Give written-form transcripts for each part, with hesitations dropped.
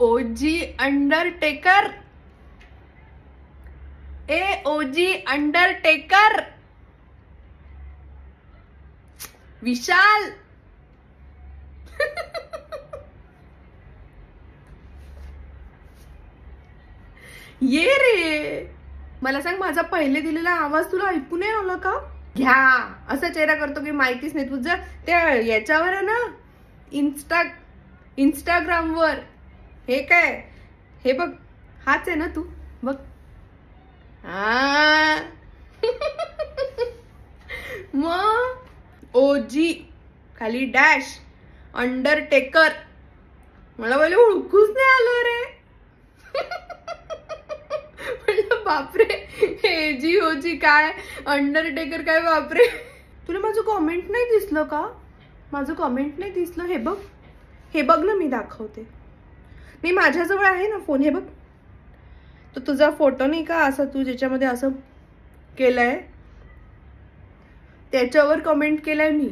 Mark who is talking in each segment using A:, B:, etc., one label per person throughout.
A: ओजी अंडरटेकर, ए ओजी अंडरटेकर, विशाल ये रे, मला सांग माझा पहिले दिलेला आवाज तुला ऐकू नाही आला का? घ्या असा चेहरा करतो की माहितीच नाही तुझं. त्या याच्यावर आहे ना इंस्टाग्रामवर, हे काय, हे बघ, हाच आहे ना तू, बघ. मग ओजी खाली डॅश अंडरटेकर, मला पहिले ओळखूच नाही आलं रे. म्हणलं बापरे, एजी ओजी काय, अंडरटेकर काय, बापरे. तुला माझं कॉमेंट नाही दिसलं का? माझं कॉमेंट नाही दिसलं? हे बघ, हे बघ ना, मी दाखवते. मी माझ्याजवळ आहे ना फोन, हे बघ. तो तुझा फोटो नाही का असा, तू ज्याच्यामध्ये असं केलंय त्याच्यावर कमेंट केलंय मी.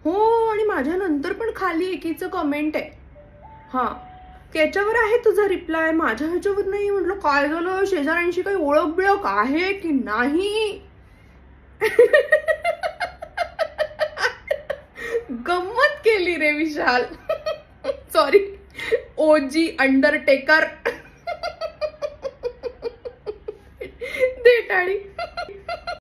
A: हो, आणि माझ्या नंतर पण खाली एकीचं कमेंट आहे, हा, त्याच्यावर आहे तुझा रिप्लाय, माझ्या ह्याच्यावर नाही. म्हटलं काय झालं, शेजाऱ्यांशी काही ओळख बिळख आहे की नाही? गंमत केली रे विशाल. सॉरी, ओजी अंडरटेकर. दे टाळी.